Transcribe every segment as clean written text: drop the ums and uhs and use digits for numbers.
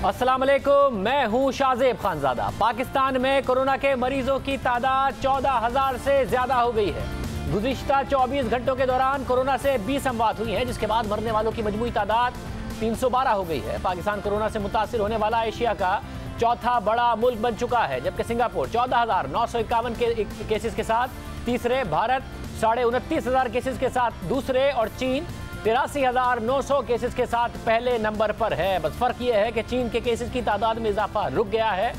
अस्सलाम वालेकुम, मैं हूं शाहजेब खानजादा। पाकिस्तान में कोरोना के मरीजों की तादाद 14,000 से ज्यादा हो गई है। गुज़िश्ता 24 घंटों के दौरान कोरोना से 20 अमवात हुई हैं, जिसके बाद मरने वालों की मजमूई तादाद 312 हो गई है। पाकिस्तान कोरोना से मुतासिर होने वाला एशिया का चौथा बड़ा मुल्क बन चुका है, जबकि सिंगापुर 14,951 केसेस के साथ तीसरे, भारत 29,500 केसेस के साथ दूसरे और चीन 83,900 केसेस के साथ पहले नंबर पर है। बस फर्क यह है कि चीन के केसेस की तादाद में इजाफा रुक गया है,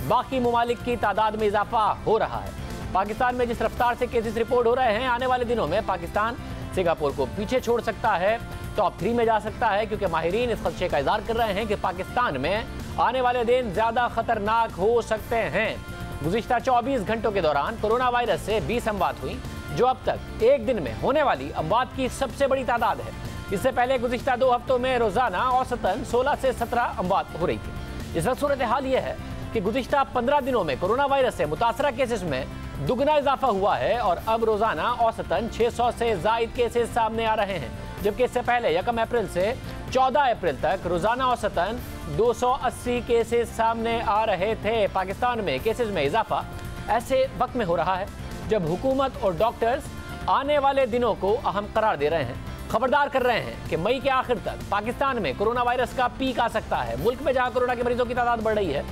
बाकी ममालिक की तादाद में इजाफा हो रहा है। पाकिस्तान में जिस रफ्तार से केसेस रिपोर्ट हो रहे हैं, आने वाले दिनों में पाकिस्तान सिंगापुर को पीछे छोड़ सकता है, टॉप 3 में जा सकता है, क्योंकि माहिरीन इस खदशे का इज़हार कर रहे हैं कि पाकिस्तान में आने वाले दिन ज़्यादा खतरनाक हो सकते हैं। गुज़िश्ता 24 घंटों के दौरान कोरोना वायरस से 20 अमवात हुई, जो अब तक एक दिन में होने वाली अमवात की सबसे बड़ी तादाद है। इससे पहले गुज़िश्ता 2 हफ्तों में रोजाना औसतन 16 से 17 अमवात हो रही थी। इस वक्त सूरत हाल यह है कि गुज़िश्ता 15 दिनों में कोरोना वायरस से मुतासरा केसेस में दुगना इजाफा हुआ है और अब रोजाना औसतन 600 से जायद केसेस सामने आ रहे हैं, जबकि इससे पहले 1 अप्रैल से 14 अप्रैल तक रोजाना औसतन 280 केसेस सामने आ रहे थे। पाकिस्तान में केसेस में इजाफा ऐसे वक्त में हो रहा है जब हुकूमत और डॉक्टर्स आने वाले दिनों को अहम करार दे रहे हैं, खबरदार कर रहे हैं कि मई के आखिर तक पाकिस्तान में कोरोना वायरस का पीक आ सकता है। मुल्क में जहां कोरोना के मरीजों की तादाद बढ़ रही है,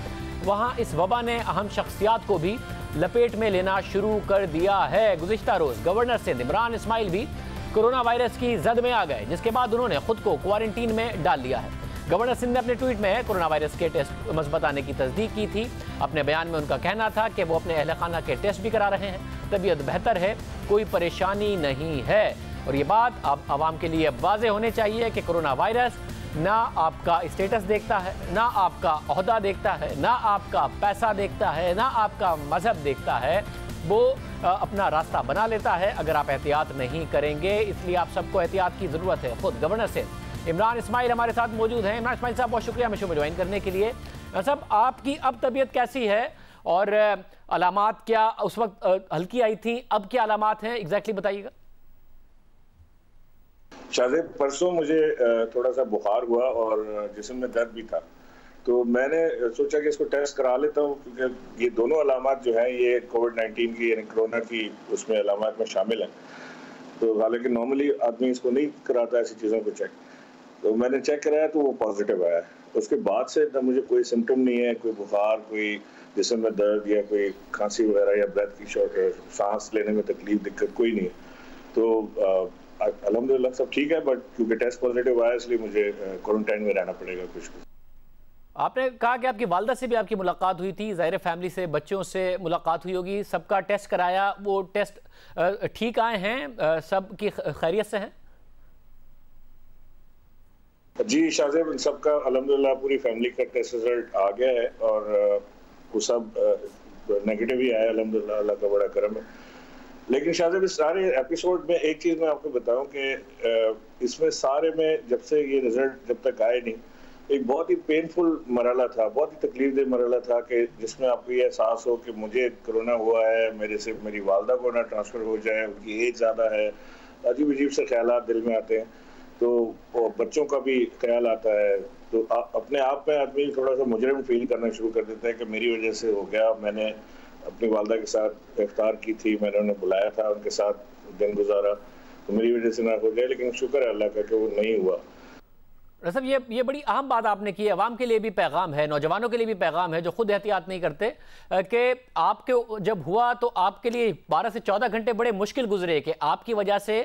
वहां इस वबा ने अहम शख्सियात को भी लपेट में लेना शुरू कर दिया है। गुज़िश्ता रोज गवर्नर सिंध इमरान इस्माइल भी कोरोना वायरस की जद में आ गए, जिसके बाद उन्होंने खुद को क्वारंटीन में डाल लिया है। गवर्नर सिंध ने अपने ट्वीट में कोरोना वायरस के टेस्ट मुस्बत आने की तस्दीक की थी। अपने बयान में उनका कहना था कि वो अपने अहल खाना के टेस्ट भी करा रहे हैं, तबीयत बेहतर है, कोई परेशानी नहीं है। और ये बात अब आवाम के लिए वाज़ेह होनी चाहिए कि कोरोना वायरस ना आपका स्टेटस देखता है, ना आपका ओहदा देखता है, ना आपका पैसा देखता है, ना आपका मजहब देखता है। वो अपना रास्ता बना लेता है अगर आप एहतियात नहीं करेंगे। इसलिए आप सबको एहतियात की ज़रूरत है। खुद गवर्नर से इमरान इस्माइल हमारे साथ मौजूद हैं। इमरान इस्माइल साहब, बहुत शुक्रिया हमें शो में ज्वाइन करने के लिए। साहब, आपकी अब तबीयत कैसी है और अलामात क्या उस वक्त हल्की आई थी, अब क्या अलामात हैं, एग्जैक्टली बताइएगा। शाहजेब, परसों मुझे थोड़ा सा बुखार हुआ और जिस्म में दर्द भी था, तो मैंने सोचा कि इसको टेस्ट करा लेता हूँ, क्योंकि ये दोनों अलामात जो हैं ये कोविड-19 की यानी कोरोना की उसमें अलामात में शामिल हैं। तो हालांकि नॉर्मली आदमी इसको नहीं कराता ऐसी चीज़ों को चेक, तो मैंने चेक कराया तो वो पॉजिटिव आया। उसके बाद से ना मुझे कोई सिम्टम नहीं है, कोई बुखार, कोई जिस्म में दर्द या कोई खांसी वगैरह या ब्रेथ की सांस लेने में तकलीफ, दिक्कत कोई नहीं है। तो अल्हम्दुलिल्लाह सब ठीक है, बट क्योंकि टेस्ट पॉजिटिव आया इसलिए मुझे क्वारंटाइन में रहना पड़ेगा कुछ। आपने कहा कि आपकी वालदा से भी आपकी मुलाकात हुई थी, ज़ाहिर फैमिली से, बच्चों से मुलाकात हुई होगी, सबका टेस्ट कराया, वो टेस्ट ठीक आए हैं, सब की खैरियत से हैं? जी शाहजेब, इन सबका अल्हम्दुलिल्लाह पूरी फैमिली का टेस्ट रिजल्ट आ गया है और वो सब नेगेटिव ही आया अल्हम्दुलिल्लाह, अल्लाह का बड़ा करम है। लेकिन शाहजेब, इस सारे एपिसोड में एक चीज़ मैं आपको बताऊं कि इसमें सारे में जब से ये रिजल्ट जब तक आए नहीं, एक बहुत ही पेनफुल मरहला था, बहुत ही तकलीफदेह मरहला था कि जिसमें आपको ये एहसास हो कि मुझे कोरोना हुआ है, मेरे से मेरी वालदा को ना ट्रांसफ़र हो जाए, उनकी एज ज़्यादा है, अजीब अजीब से ख्यालात दिल में आते हैं, तो बच्चों का भी ख्याल आता है। तो अपने आप में आदमी थोड़ा सा मुजरिम फील करना शुरू कर देता है कि मेरी वजह से हो गया। मैंने अपनी वालदा के साथ इफ्तार की थी, मैंने उन्हें बुलाया था, उनके साथ दिन गुजारा, तो मेरी वजह से ना हो जाए, लेकिन शुक्र है अल्लाह का कि वो नहीं हुआ। रसब, ये बड़ी अहम बात आपने की है, अवाम के लिए भी पैगाम है, नौजवानों के लिए भी पैगाम है जो खुद एहतियात नहीं करते, कि आपके जब हुआ तो आपके लिए 12 से 14 घंटे बड़े मुश्किल गुजरे कि आपकी वजह से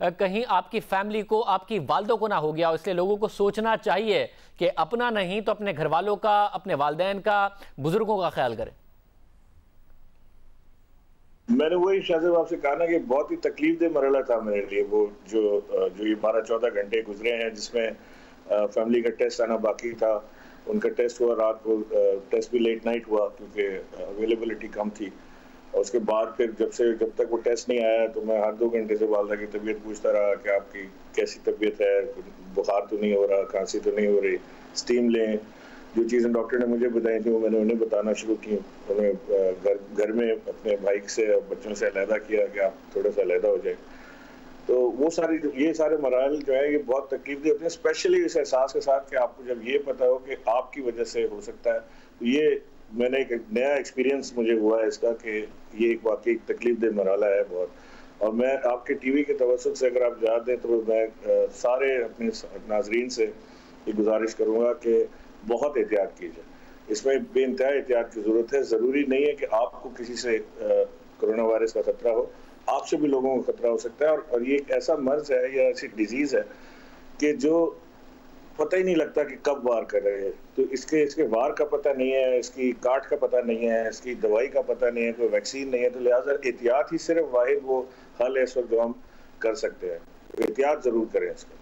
कहीं आपकी फैमिली को, आपकी वालदों को ना हो गया। इसलिए लोगों को सोचना चाहिए कि अपना नहीं तो अपने घर वालों का, अपने वालिदैन का, बुजुर्गों का ख्याल करें। मैंने वही शाहजेब आपसे कहा ना कि बहुत ही तकलीफदेह मरहला था मेरे लिए वो, जो ये 12-14 घंटे गुजरे हैं, जिसमें फैमिली का टेस्ट आना बाकी था। उनका टेस्ट हुआ रात को, टेस्ट भी लेट नाइट हुआ क्योंकि अवेलेबिलिटी कम थी। और उसके बाद फिर जब तक वो टेस्ट नहीं आया तो मैं हर 2 घंटे से वालदा की तबीयत पूछता रहा कि आपकी कैसी तबीयत है, बुखार तो नहीं हो रहा, खांसी तो नहीं हो रही, स्टीम लें। जो चीज़ें डॉक्टर ने मुझे बताई थी वो मैंने उन्हें बताना शुरू की। उन्हें घर में अपने भाई से, बच्चों से अलहदा किया कि आप थोड़ा सा अलहदा हो जाए। तो वो ये सारे मराहल जो है ये बहुत तकलीफ दे होते हैं, स्पेशली इस एहसास के साथ कि आपको जब ये पता हो कि आपकी वजह से हो सकता है। तो ये मैंने एक नया एक्सपीरियंस मुझे हुआ है इसका कि ये एक वाकई तकलीफ दे मरहला है बहुत। और मैं आपके टीवी के तवज्जुह से अगर आप याद दें तो मैं सारे अपने नाजरीन से ये गुजारिश करूँगा कि बहुत एहतियात कीजिए, इसमें बेइंतहा एहतियात की ज़रूरत है। ज़रूरी नहीं है कि आपको किसी से कोरोना वायरस का खतरा हो, आपसे भी लोगों को खतरा हो सकता है। और ये एक ऐसा मर्ज है या ऐसी डिजीज़ है कि जो पता ही नहीं लगता कि कब वार कर रहे हैं। तो इसके वार का पता नहीं है, इसकी काट का पता नहीं है, इसकी दवाई का पता नहीं है, कोई वैक्सीन नहीं है। तो लिहाजा एहतियात ही सिर्फ वाहिद वो हल है इस वक्त जो हम कर सकते हैं। तो एहतियात ज़रूर करें इसका।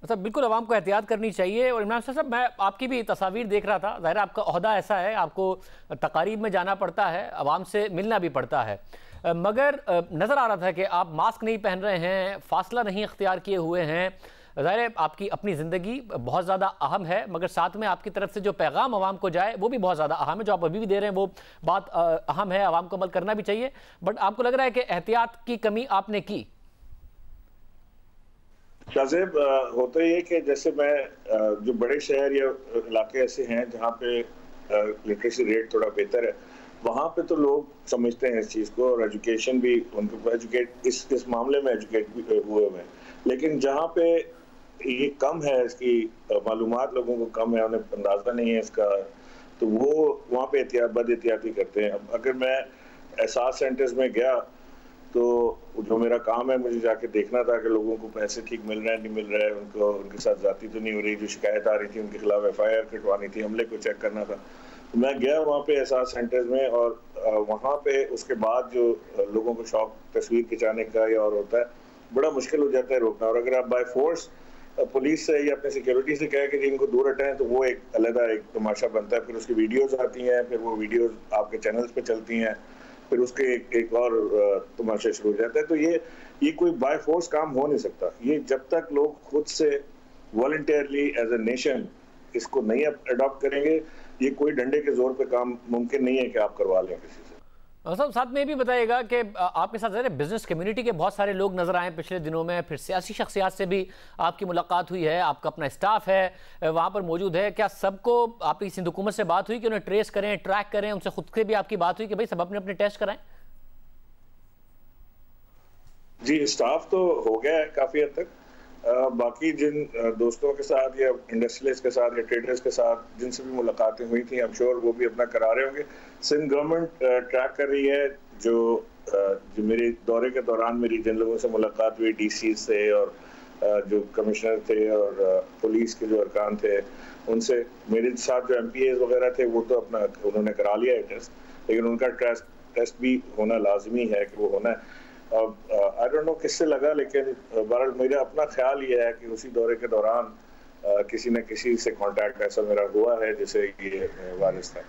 मतलब बिल्कुल आवाम को एहतियात करनी चाहिए। और इमरान साहब, मैं आपकी भी तस्वीर देख रहा था, ज़ाहिर आपका ओहदा ऐसा है, आपको तकारीब में जाना पड़ता है, आवाम से मिलना भी पड़ता है, मगर नज़र आ रहा था कि आप मास्क नहीं पहन रहे हैं, फासला नहीं अख्तियार किए हुए हैं। ज़ाहिर है आपकी अपनी ज़िंदगी बहुत ज़्यादा अहम है, मगर साथ में आपकी तरफ से जो पैगाम आवाम को जाए वो भी बहुत ज़्यादा अहम है। जो आप अभी भी दे रहे हैं वो बात अहम है, आवाम को अमल करना भी चाहिए। बट आपको लग रहा है कि एहतियात की कमी आपने की? शाहजेब, होता ये कि जैसे मैं जो बड़े शहर या इलाके ऐसे हैं जहाँ पे लिटरेसी रेट थोड़ा बेहतर है, वहाँ पे तो लोग समझते हैं इस चीज़ को और एजुकेशन भी उनको एजुकेट इस मामले में एजुकेट भी हुए हैं। लेकिन जहाँ पे ये कम है, इसकी मालूमात लोगों को कम है, उन्हें अंदाज़ा नहीं है इसका, तो वो वहाँ पे बद एहतियाती करते हैं। अब अगर मैं एहसास सेंटर्स में गया तो जो मेरा काम है मुझे जाके देखना था कि लोगों को पैसे ठीक मिल रहे हैं नहीं मिल रहे हैं, उनके साथ जाती तो नहीं हो रही, जो शिकायत आ रही थी उनके खिलाफ FIR कटवानी थी, हमले को चेक करना था। तो मैं गया वहाँ पे एहसास सेंटर्स में और वहाँ पे उसके बाद जो लोगों को शौक तस्वीर खिंचाने का या और होता है, बड़ा मुश्किल हो जाता है रोकना। और अगर आप बाय फोर्स पुलिस से या अपने सिक्योरिटी से कहे कि जी इनको दूर हटाएं, तो वो एक अलग एक तमाशा बनता है। फिर उसकी वीडियोज़ आती हैं, फिर वो वीडियोज़ आपके चैनल्स पे चलती हैं, फिर उसके एक और तमाशा शुरू हो जाता है। तो ये कोई बाय फोर्स काम हो नहीं सकता। ये जब तक लोग खुद से वॉलंटियरली एज ए नेशन इसको नहीं अडॉप्ट करेंगे, ये कोई डंडे के जोर पे काम मुमकिन नहीं है कि आप करवा लें किसी से। साहब, साथ में ये भी बताइएगा कि आपके साथ ज़रा बिजनेस कम्युनिटी के बहुत सारे लोग नजर आए पिछले दिनों में, फिर सियासी शख्सियात से भी आपकी मुलाकात हुई है, आपका अपना स्टाफ है वहाँ पर मौजूद है। क्या सबको आपकी सिंध हुकूमत से बात हुई कि उन्हें ट्रेस करें, ट्रैक करें? उनसे खुद से भी आपकी बात हुई कि भाई सब अपने अपने टेस्ट कराएं? जी, स्टाफ तो हो गया है काफ़ी हद तक। बाकी जिन दोस्तों के साथ या इंडस्ट्रियलिस्ट के साथ या ट्रेडर्स के साथ जिनसे भी मुलाकातें हुई थी, आई एम श्योर वो भी अपना करा रहे होंगे। सिंध गवर्नमेंट ट्रैक कर रही है जो मेरे दौरे के दौरान मेरी जिन लोगों से मुलाकात हुई, DC से और जो कमिश्नर थे और पुलिस के जो अरकान थे, उनसे मेरे साथ जो MPAs वगैरह थे वो तो अपना उन्होंने करा लिया है टेस्ट, लेकिन उनका टेस्ट भी होना लाजमी है कि वो होना है। आई डोंट नो किससे लगा, लेकिन बहरहाल मेरा अपना ख्याल ये है कि उसी दौरे के दौरान किसी न किसी से कांटेक्ट ऐसा मेरा हुआ है जिसे ये वायरस था।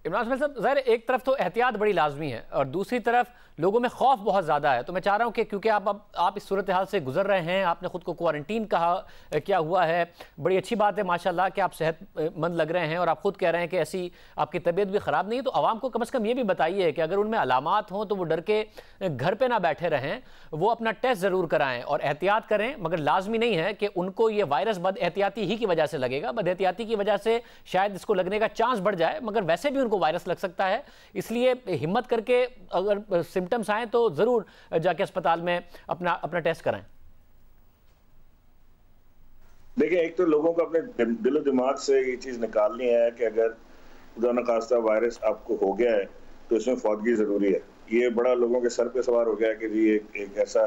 इमरान साहब, ज़ाहिर एक तरफ तो एहतियात बड़ी लाजमी है और दूसरी तरफ लोगों में खौफ बहुत ज़्यादा है। तो मैं चाह रहा हूं कि क्योंकि आप इस सूरत हाल से गुजर रहे हैं, आपने खुद को क्वारंटीन कहा क्या हुआ है, बड़ी अच्छी बात है माशाल्लाह कि आप सेहतमंद लग रहे हैं और आप खुद कह रहे हैं कि ऐसी आपकी तबीयत भी ख़राब नहीं है। तो आवाम को कम से कम ये भी बताइए कि अगर उनमें अलामात हों तो वो डर के घर पर ना बैठे रहें, वो अपना टेस्ट ज़रूर कराएँ और एहतियात करें। मगर लाजमी नहीं है कि उनको ये वायरस बद एहतियाती ही की वजह से लगेगा, बद एहतियाती की वजह से शायद इसको लगने का चांस बढ़ जाए, मगर वैसे भी उनको वायरस लग सकता है। इसलिए हिम्मत करके अगर सिम्टम्स आए तो जरूर जाके अस्पताल में अपना टेस्ट कराएं। देखिए, एक तो लोगों को अपने दिलो दिमाग से ये चीज निकालनी है कि अगर खुदा न खास्ता वायरस आपको हो गया है तो इसमें फौतगी जरूरी है। ये बड़ा लोगों के सर पे सवार हो गया है कि जी एक ऐसा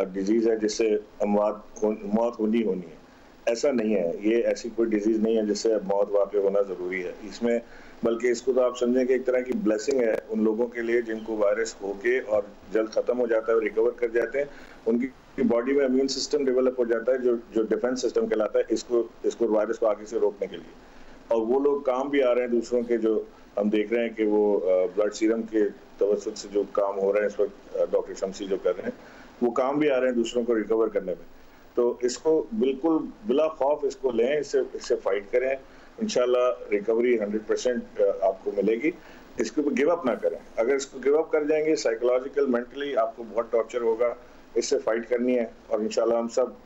डिजीज है जिससे मौत होनी है। ऐसा नहीं है, ये ऐसी कोई डिजीज नहीं है जिससे मौत वाक़ई होना जरूरी है इसमें, बल्कि इसको तो आप समझें कि एक तरह की ब्लेसिंग है उन लोगों के लिए जिनको वायरस होके और जल्द खत्म हो जाता है और रिकवर कर जाते हैं। उनकी बॉडी में इम्यून सिस्टम डेवलप हो जाता है जो डिफेंस सिस्टम कहलाता है इसको वायरस को आगे से रोकने के लिए। और वो लोग काम भी आ रहे हैं दूसरों के, जो हम देख रहे हैं कि वो ब्लड सीरम के तवज्जुह से जो काम हो रहे हैं इस वक्त डॉक्टर शमसी जो कर रहे हैं, वो काम भी आ रहे हैं दूसरों को रिकवर करने में। तो इसको बिल्कुल बिला खौफ इसको लें, इससे फाइट करें, इंशाल्लाह रिकवरी 100% आपको मिलेगी। इसको गिव अप ना करें। अगर इसको गिव अप कर जाएंगे साइकोलॉजिकल मेंटली आपको बहुत टॉर्चर होगा, इससे फाइट करनी है और इंशाल्लाह हम सब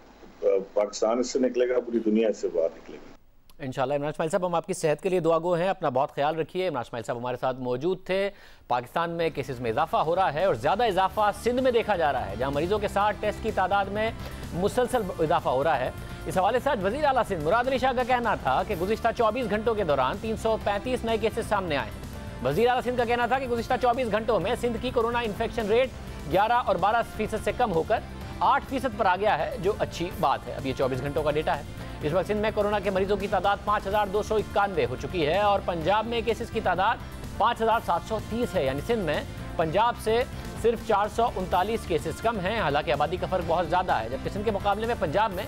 पाकिस्तान इससे निकलेगा, पूरी दुनिया इससे बाहर निकलेगी इंशाल्लाह। इमरान इस्माइल साहब, हम आपकी सेहत के लिए दुआ गो हैं, अपना बहुत ख्याल रखिए। इमरान इस्माइल साहब हमारे साथ मौजूद थे। पाकिस्तान में केसेस में इजाफा हो रहा है और ज़्यादा इजाफा सिंध में देखा जा रहा है, जहाँ मरीजों के साथ टेस्ट की तादाद में मुसलसल इजाफा हो रहा है। इस हवाले से आज वज़ीर आला सिंध मुराद अली शाह का कहना था कि गुज़िश्ता 24 घंटों के दौरान 335 नए केसेस सामने आए हैं। वज़ीर आला सिंध का कहना था कि गुज़िश्ता 24 घंटों में सिंध की कोरोना इन्फेक्शन रेट 11 और 12% से कम होकर 8% पर आ गया है, जो अच्छी बात है। अब ये 24 घंटों का डेटा है। इस वक्त सिंध में कोरोना के मरीजों की तादाद 5291 हो चुकी है और पंजाब में केसेस की तादाद 5730 है। यानी सिंध में पंजाब से सिर्फ 439 केसेस कम हैं। हालांकि आबादी का फ़र्क बहुत ज़्यादा है, जबकि सिंध के मुकाबले में पंजाब में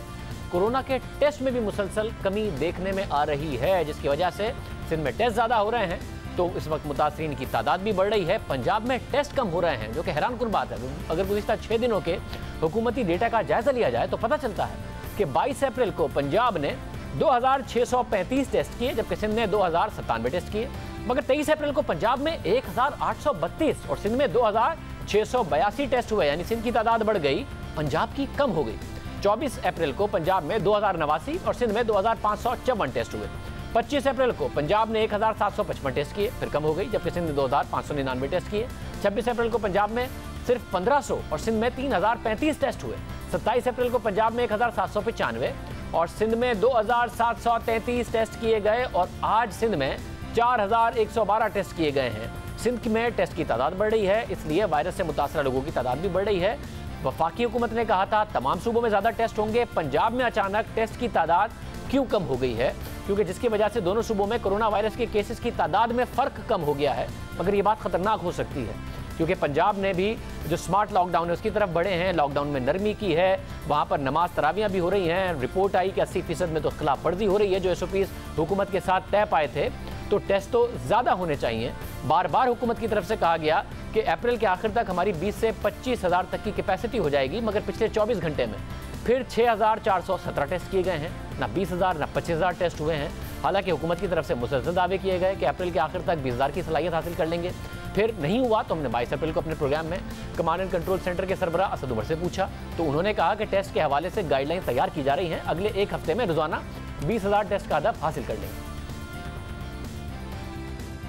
कोरोना के टेस्ट में भी मुसलसल कमी देखने में आ रही है, जिसकी वजह से सिंध में टेस्ट ज़्यादा हो रहे हैं तो इस वक्त मुतासरीन की तादाद भी बढ़ रही है। पंजाब में टेस्ट कम हो रहे हैं, जो कि हैरानकुन बात है। अगर गुज़िश्ता 6 दिनों के हुकूमती डेटा का जायज़ा लिया जाए तो पता चलता है कि 22 अप्रैल को पंजाब ने 2635 टेस्ट किए, जबकि सिंध ने 2097 टेस्ट किए। मगर 23 अप्रैल को पंजाब में 1832 और सिंध में 2682 टेस्ट हुए, यानी सिंध की तादाद बढ़ गई, पंजाब की कम हो गई। 24 अप्रैल को पंजाब में 2089 और सिंध में 2554 टेस्ट हुए। 25 अप्रैल को पंजाब ने 1755 टेस्ट किए, फिर कम हो गई, जबकि सिंध ने 2599 टेस्ट किए। 26 अप्रैल को पंजाब में सिर्फ 1500 और सिंध में 3035 टेस्ट हुए। 27 अप्रैल को पंजाब में 1795 और सिंध में 2733 टेस्ट किए गए और आज सिंध में 4112 टेस्ट किए गए हैं। सिंध में टेस्ट की तादाद बढ़ रही है, इसलिए वायरस से मुतासरा लोगों की तादाद भी बढ़ रही है। वफाकी हुकूमत ने कहा था तमाम सूबों में ज़्यादा टेस्ट होंगे, पंजाब में अचानक टेस्ट की तादाद क्यों कम हो गई है? क्योंकि जिसकी वजह से दोनों सूबों में कोरोना वायरस के केसेस की तादाद में फ़र्क कम हो गया है। मगर ये बात ख़तरनाक हो सकती है, क्योंकि पंजाब ने भी जो स्मार्ट लॉकडाउन है उसकी तरफ बढ़े हैं, लॉकडाउन में नरमी की है, वहाँ पर नमाज तरावियाँ भी हो रही हैं। रिपोर्ट आई कि 80% में तो खिलाफ वर्जी हो रही है, जो SOPs हुकूमत के साथ तय पाए थे। तो टेस्ट तो ज़्यादा होने चाहिए। बार बार हुकूमत की तरफ से कहा गया कि अप्रैल के आखिर तक हमारी 20 से 25 हज़ार तक की कैपेसिटी हो जाएगी, मगर पिछले 24 घंटे में फिर 6417 टेस्ट किए गए हैं। ना 20,000 ना 25,000 टेस्ट हुए हैं। हालांकि हुकूमत की तरफ से मुसलसल दावे किए गए कि अप्रैल के आखिर तक 20,000 की सलाहियत हासिल कर लेंगे। फिर नहीं हुआ तो हमने 22 अप्रैल को अपने प्रोग्राम में कमांड एंड कंट्रोल सेंटर के सरबराह असद उमर से पूछा, तो उन्होंने कहा कि टेस्ट के हवाले से गाइडलाइन तैयार की जा रही हैं, अगले एक हफ्ते में रोजाना 20,000 टेस्ट का हदफ हासिल कर लेंगे।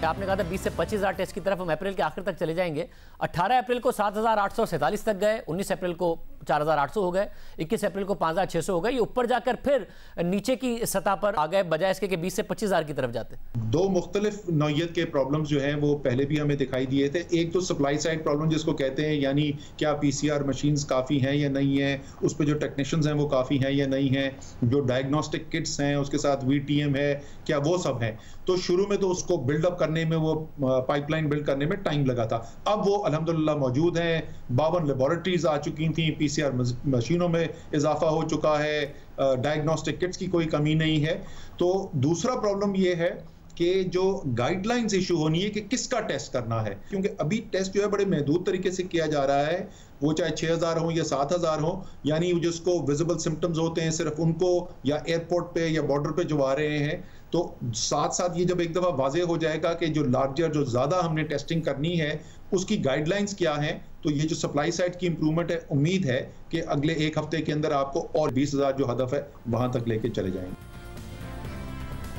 आपने कहा था 20 से 25,000 टेस्ट की तरफ हम अप्रैल के आखिर तक चले जाएंगे। 18 अप्रैल को 7,847 तक गए, 19 अप्रैल को 4,800 हो गए, 21 अप्रैल को 5,600 हो गए। ये ऊपर जाकर फिर नीचे की सतह पर आ गए, बजाय इसके कि 20 से 25,000 की तरफ जाते। दो मुख्तलिफ नौइयत के प्रॉब्लम्स जो हैं वो पहले भी हमें दिखाई दिए थे। एक तो सप्लाई साइड प्रॉब्लम जिसको कहते हैं, यानी क्या PCR मशीन्स काफ़ी हैं या नहीं है, उस पर जो टेक्नीशियंस हैं वो काफ़ी हैं या नहीं है, जो डायग्नोस्टिक किट्स हैं उसके साथ VTM है, क्या वो सब है। तो शुरू में तो उसको बिल्डअप करने में, वो पाइपलाइन बिल्ड करने में टाइम लगा था। अब वो अल्हम्दुलिल्लाह मौजूद हैं। 52 लेबॉरेटरीज आ चुकी थी, PCR मशीनों में इजाफा हो चुका है, डायग्नोस्टिक किट्स की कोई कमी नहीं है। तो दूसरा प्रॉब्लम ये है कि जो गाइडलाइंस इशू होनी है कि किसका टेस्ट करना है, क्योंकि अभी टेस्ट जो है बड़े महदूद तरीके से किया जा रहा है। वो चाहे 6,000 हो या 7,000 हो, यानी जिसको विजिबल सिम्टम्स होते हैं सिर्फ उनको, या एयरपोर्ट पे या बॉर्डर पे जो आ रहे हैं। तो साथ साथ ये जब एक दफ़ा वाज़ेह हो जाएगा कि जो लार्जर, जो ज़्यादा हमने टेस्टिंग करनी है उसकी गाइडलाइंस क्या हैं, तो ये जो सप्लाई साइड की इंप्रूवमेंट है, उम्मीद है कि अगले एक हफ्ते के अंदर आपको और 20,000 जो हदफ है वहाँ तक लेके चले जाएंगे।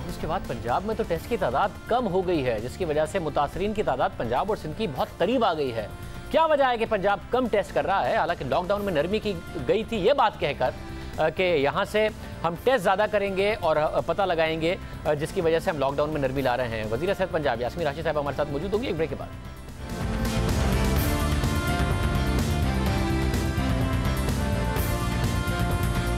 उसके बाद पंजाब में तो टेस्ट की तादाद कम हो गई है, जिसकी वजह से मुतासरीन की तादाद पंजाब और सिंध की बहुत करीब आ गई है। क्या वजह है कि पंजाब कम टेस्ट कर रहा है? हालांकि लॉकडाउन में नरमी की गई थी ये बात कहकर कि यहाँ से हम टेस्ट ज़्यादा करेंगे और पता लगाएंगे, जिसकी वजह से हम लॉकडाउन में नरमी ला रहे हैं। वज़ीर सेहत पंजाब यास्मीन राशिद साहब हमारे साथ मौजूद होंगी एक ब्रेक के बाद।